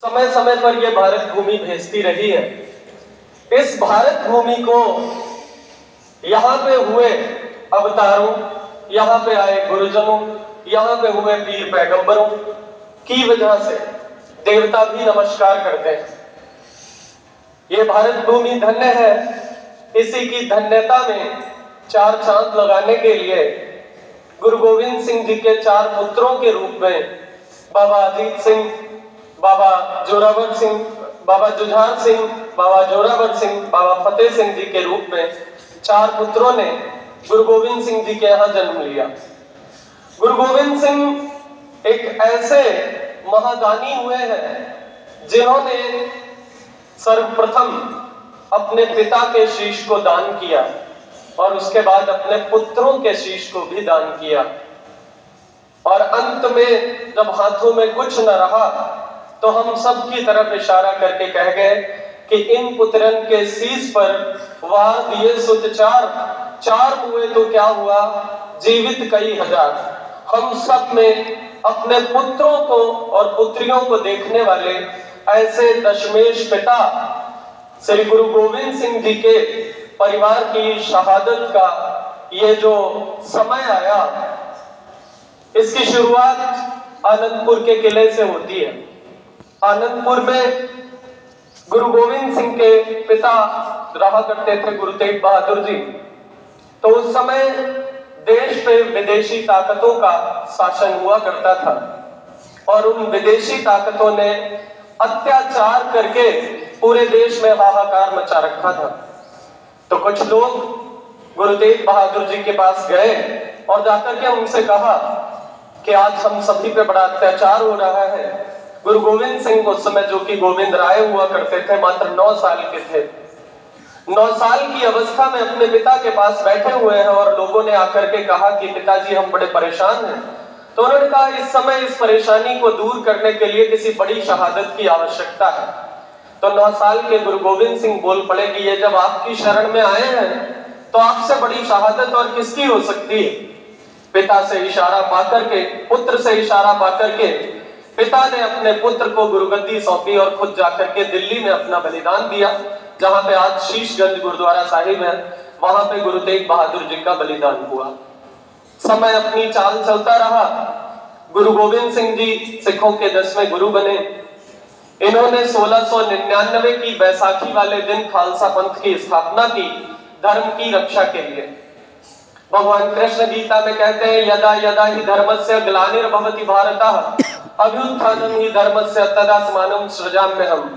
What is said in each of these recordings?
समय समय पर यह भारत भूमि भेजती रही है। इस भारत भूमि को यहाँ पे हुए अवतारों, यहाँ पे आए गुरुजनों, यहाँ पे हुए वीर पैगंबरों की वजह से देवता भी नमस्कार करते हैं। ये भारत भूमि धन्य है। इसी की धन्यता में चार चांद लगाने के लिए गुरु गोविंद सिंह जी के चार पुत्रों के रूप में बाबा अजीत सिंह, बाबा जोरावर सिंह, बाबा जुझार सिंह, बाबा जोरावर सिंह, बाबा फतेह सिंह जी के रूप में चार पुत्रों ने गुरु गोविंद सिंह जी के यहाँ जन्म लिया। गुरु गोविंद सिंह एक ऐसे महादानी हुए हैं जिन्होंने सर्वप्रथम अपने पिता के शीश को दान किया और उसके बाद अपने पुत्रों के शीश को भी दान किया। और अंत में जब हाथों में कुछ न रहा तो हम सब की तरफ इशारा करके कह गए कि इन पुत्रन के शीश पर वार दिए सुत चार, चार हुए तो क्या हुआ, जीवित कई हजार। हम सब में अपने पुत्रों को और पुत्रियों को देखने वाले ऐसे दशमेश पिता श्री गुरु गोविंद सिंह जी के परिवार की शहादत का ये जो समय आया, इसकी शुरुआत आनंदपुर के किले से होती है। आनंदपुर में गुरु गोविंद सिंह के पिता रहा करते थे गुरु तेग बहादुर जी। तो उस समय देश पे विदेशी ताकतों का शासन हुआ करता था और उन विदेशी ताकतों ने अत्याचार करके पूरे देश में हाहाकार मचा रखा था। तो कुछ लोग गुरु तेग बहादुर जी के पास गए और जाकर के उनसे कहा कि आज हम सभी पे बड़ा अत्याचार हो रहा है। गुरु गोविंद सिंह उस समय, जो कि गोविंद राय हुआ करते थे, मात्र 9 साल के थे। 9 साल की अवस्था में अपने पिता के पास बैठे हुए हैं और लोगों ने आकर के कहा कि पिताजी हम बड़े परेशान हैं। तो उन्होंने कहा इस समय इस परेशानी को दूर करने के लिए किसी बड़ी शहादत की आवश्यकता है। तो 9 साल के गुरु गोविंद सिंह बोल पड़े कि ये जब आपकी शरण में आए हैं तो आपसे बड़ी शहादत और किसकी हो सकती है। पिता से इशारा पाकर के, पुत्र से इशारा पाकर के पिता ने अपने पुत्र को गुरुगद्दी सौंपी और खुद जाकर के दिल्ली में अपना बलिदान दिया। जहां पे आज शीशगंज गुरुद्वारा साहिब है, वहां पे गुरु तेग बहादुर जी का बलिदान हुआ। समय अपनी चाल चलता रहा। गुरु गोविंद सिंह जी सिखों के 10वें गुरु बने। इन्होंने 1699 की बैसाखी वाले दिन खालसा पंथ की स्थापना की, धर्म की रक्षा के लिए। भगवान कृष्ण गीता में कहते हैं यदा यदा ही धर्मस्य ग्लानिर्भवति भारतः अभ्युत्थानं ही धर्मस्य तदात्मानं सृजाम्यहम्।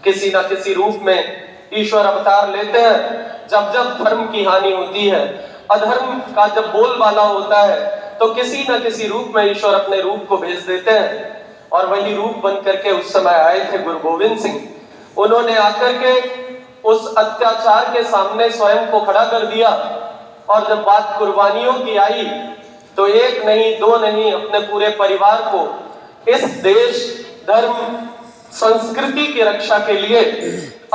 किसी न किसी रूप में ईश्वर अवतार लेते हैं। जब जब धर्म की हानि होती है, अधर्म का जब बोलबाला होता है, तो किसी न किसी रूप में ईश्वर अपने रूप को भेज देते हैं। और वही रूप बन करके उस समय आए थे गुरु गोविंद सिंह। उन्होंने आकर के उस अत्याचार के सामने स्वयं को खड़ा कर दिया। और जब बात कुर्बानियों की आई तो एक नहीं, दो नहीं, अपने पूरे परिवार को इस देश, धर्म, संस्कृति की रक्षा के लिए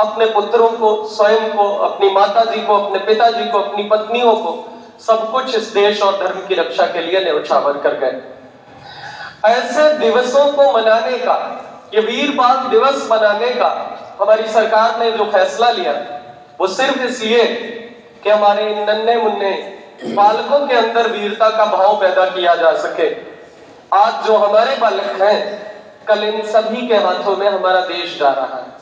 अपने पुत्रों को, स्वयं को, अपनी माता जी को, अपने पिताजी को, अपनी पत्नियों को, सब कुछ इस देश और धर्म की रक्षा के लिए न्यौछावर कर गए। ऐसे दिवसों को मनाने का, ये वीर बाल दिवस मनाने का हमारी सरकार ने जो फैसला लिया, वो सिर्फ इसलिए कि हमारे नन्हे मुन्ने बालकों के अंदर वीरता का भाव पैदा किया जा सके। आज जो हमारे बालक हैं, कल इन सभी के हाथों में हमारा देश जा रहा है।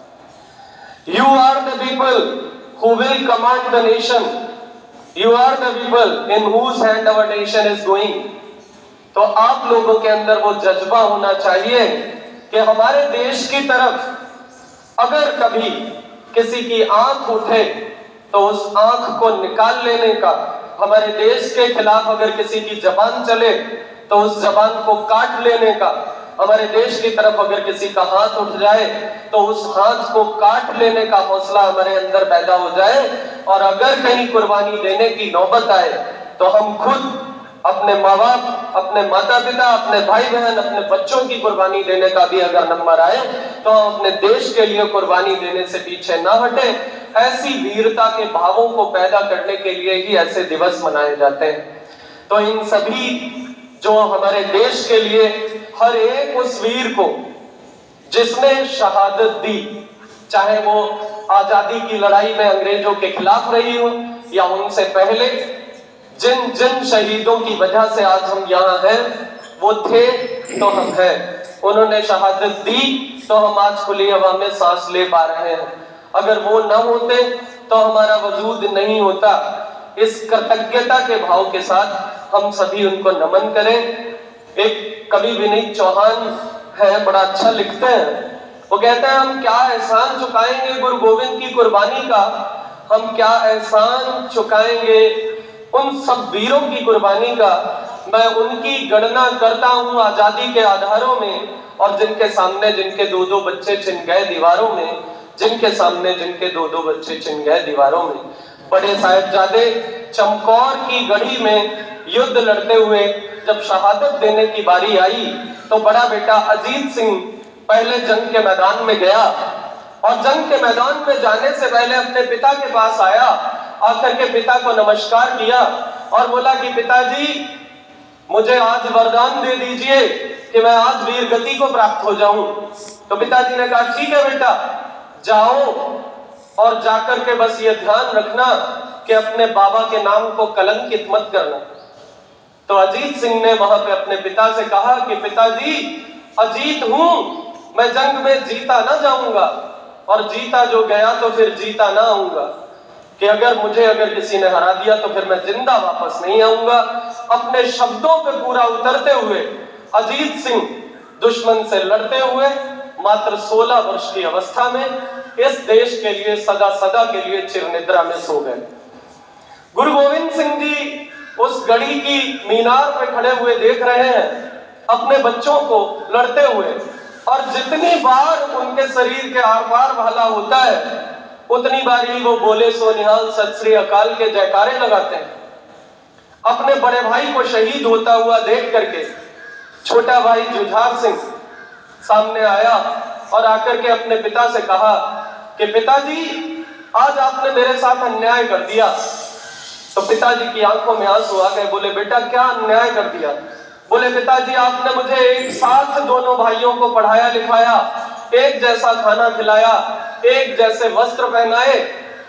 You are the people who will command the nation. You are the people in whose hand our nation is going. तो आप लोगों के अंदर वो जज्बा होना चाहिए कि हमारे देश की तरफ अगर कभी किसी की आंख उठे तो उस आंख को निकाल लेने का, हमारे देश के खिलाफ अगर किसी की जबान चले तो उस जबान को काट लेने का, हमारे देश की तरफ अगर किसी का हाथ उठ जाए तो उस हाथ को काट लेने का हौसला हमारे अंदर पैदा हो जाए। और अगर कहीं कुर्बानी देने की नौबत आए तो हम खुद अपने माँ बाप, अपने माता पिता, अपने भाई बहन, अपने बच्चों की कुर्बानी देने का भी अगर नंबर आए तो हम अपने देश के लिए कुर्बानी देने से पीछे ना हटे। ऐसी वीरता के भावों को पैदा करने के लिए ही ऐसे दिवस मनाए जाते हैं। तो इन सभी जो हमारे देश के लिए हर एक उस वीर को जिसने शहादत दी, चाहे वो आजादी की लड़ाई में अंग्रेजों के खिलाफ रही हो या उनसे पहले। जिन जिन शहीदों की वजह से आज हम यहाँ हैं, वो थे तो हम हैं। उन्होंने शहादत दी तो हम आज खुली हवा में सांस ले पा रहे हैं। अगर वो न होते तो हमारा वजूद नहीं होता। इस कृतज्ञता के भाव के साथ हम सभी उनको नमन करें। एक कवि विनीत चौहान है, बड़ा अच्छा लिखते हैं। वो कहते हैं, हम क्या एहसान चुकाएंगे गुरु गोविंद की कुर्बानी का, हम क्या एहसान चुकाएंगे उन सब वीरों की कुर्बानी का। मैं उनकी गणना करता हूँ आजादी के आधारों में, और जिनके सामने जिनके दो दो बच्चे छिन गए दीवारों में, जिनके सामने जिनके दो दो बच्चे छिन गए दीवारों में। बड़े साहिबजादे चमकौर की गढ़ी में युद्ध लड़ते हुए जब शहादत देने की बारी आई, तो बड़ा बेटा अजीत सिंह पहले जंग के मैदान में गया, और जंग के मैदान में जाने से पहले अपने पिता के पास आया। आकर के पिता को नमस्कार किया और बोला कि पिताजी, मुझे आज वरदान दे दीजिए कि मैं आज वीर गति को प्राप्त हो जाऊं। तो पिताजी ने कहा, ठीक है बेटा, जाओ, और जाकर के बस ये ध्यान रखना कि अपने बाबा के नाम को कलंकित मत करना। तो अजीत सिंह ने वहां पे अपने पिता से कहा कि पिताजी, अजीत हूं, मैं जंग में जीता ना जाऊंगा, और जीता जो गया तो फिर जीता ना आऊंगा, कि अगर किसी ने हरा दिया तो फिर मैं जिंदा वापस नहीं आऊंगा। अपने शब्दों पे पूरा उतरते हुए अजीत सिंह दुश्मन से लड़ते हुए मात्र 16 वर्ष की अवस्था में इस देश के लिए सदा सदा के लिए चिरनिद्रा में सो गए। गुरु गोविंद सिंह जी उस गढ़ी की मीनार पे खड़े हुए देख रहे हैं अपने बच्चों को लड़ते हुए, और जितनी बार उनके शरीर के आर पार भाला होता है, उतनी बार ही वो बोले सो निहाल सत श्री अकाल के जयकारे लगाते हैं। अपने बड़े भाई को शहीद होता हुआ देख करके छोटा भाई जुझार सिंह सामने आया और आकर के अपने पिता से कहा कि पिताजी, आज आपने मेरे साथ अन्याय कर दिया। तो पिताजी की आंखों में आंसू आ गए। बोले, बेटा क्या अन्याय कर दिया? बोले, पिताजी, आपने मुझे एक साथ दोनों भाइयों को पढ़ाया लिखाया, एक जैसा खाना खिलाया, एक जैसे वस्त्र पहनाए,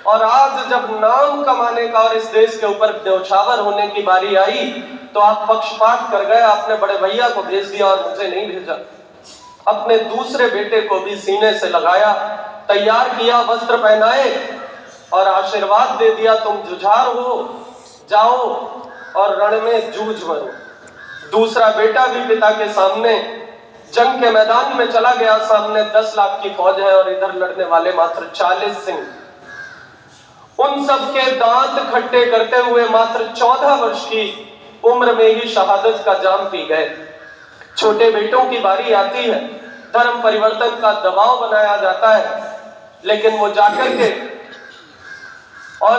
और आज जब नाम कमाने का और इस देश के ऊपर न्यौछावर होने की बारी आई तो आप पक्षपात कर गए। आपने बड़े भैया को भेज दिया और मुझे नहीं भेजा। अपने दूसरे बेटे को भी सीने से लगाया, तैयार किया, वस्त्र पहनाए और आशीर्वाद दे दिया, तुम जुझार हो, जाओ और रण में जूझ मरो। दूसरा बेटा भी पिता के सामने जंग के मैदान में चला गया। सामने 10 लाख की फौज है और इधर लड़ने वाले मात्र 40 सिंह। उन सब के दांत खट्टे करते हुए मात्र 14 वर्ष की उम्र में ही शहादत का जाम पी गए। छोटे बेटों की बारी आती है, धर्म परिवर्तन का दबाव बनाया जाता है, लेकिन वो जाकर के और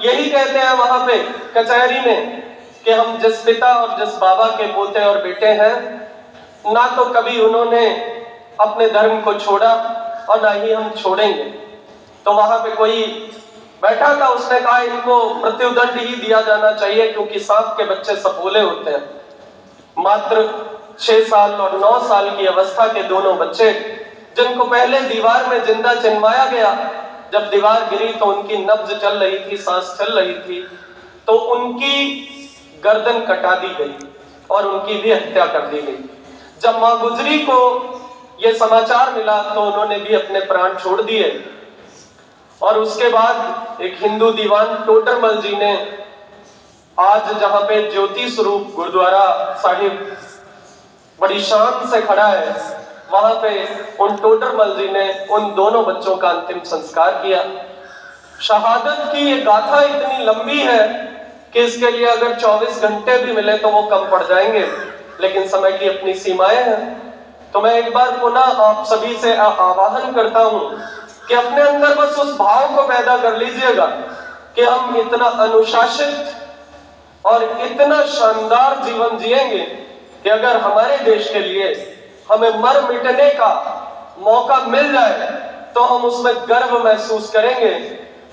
यही कहते हैं वहां पे कचहरी में कि हम जिस पिता और जिस बाबा के पोते और बेटे हैं, ना तो कभी उन्होंने अपने धर्म को छोड़ा और ना ही हम छोड़ेंगे। तो वहां पे कोई बैठा था, उसने कहा इनको मृत्युदंड ही दिया जाना चाहिए क्योंकि सांप के बच्चे सपोले होते हैं। मात्र 6 साल और 9 साल की अवस्था के दोनों बच्चे, जिनको पहले दीवार में जिंदा चिनवाया गया, जब दीवार गिरी तो उनकी नब्ज चल रही थी, सांस चल रही थी, तो उनकी गर्दन कटा दी गई और उनकी भी हत्या कर दी गई। जब मां गुजरी को यह समाचार मिला तो उन्होंने भी अपने प्राण छोड़ दिए। और उसके बाद एक हिंदू दीवान टोडरमल जी ने आज जहां पे ज्योति स्वरूप गुरुद्वारा साहिब बड़ी शान से खड़ा है, वहां पे उन टोडरमल जी ने उन दोनों बच्चों का अंतिम संस्कार किया। शहादत की ये गाथा इतनी लंबी है कि इसके लिए अगर 24 घंटे भी मिले तो वो कम पड़ जाएंगे, लेकिन समय की अपनी सीमाएं हैं। तो मैं एक बार पुनः आप सभी से आह्वान करता हूं कि अपने अंदर बस उस भाव को पैदा कर लीजिएगा कि हम इतना अनुशासित और इतना शानदार जीवन जिएंगे कि अगर हमारे देश के लिए हमें मर मिटने का मौका मिल जाए तो हम उसमें गर्व महसूस करेंगे।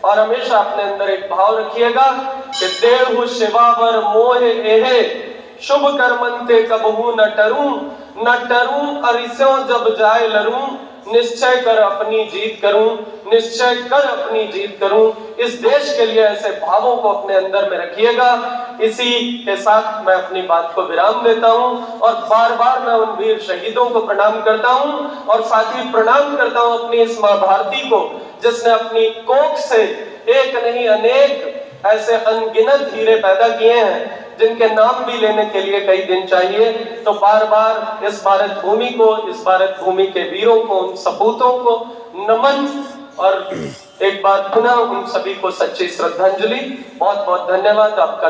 और हमेशा अपने अंदर एक भाव रखिएगा कि देहु शिवावर मोह एहे, शुभ कर्मंते कबहू न टरूं अरिस्यों जब जाए लरूं, निश्चय कर अपनी जीत करूं, निश्चय कर अपनी जीत करूं। इस देश के लिए ऐसे भावों को अपने अंदर में रखिएगा। इसी के साथ मैं अपनी बात को विराम देता हूं और बार बार मैं उन वीर शहीदों को प्रणाम करता हूं और साथ ही प्रणाम करता हूं अपनी इस मां भारती को, जिसने अपनी कोख से एक नहीं अनेक ऐसे अनगिनत हीरे पैदा किए हैं जिनके नाम भी लेने के लिए कई दिन चाहिए। तो बार बार इस भारत भूमि को, इस भारत भूमि के वीरों को, उन सपूतों को नमन और एक बार पुनः उन सभी को सच्ची श्रद्धांजलि। बहुत बहुत धन्यवाद आपका।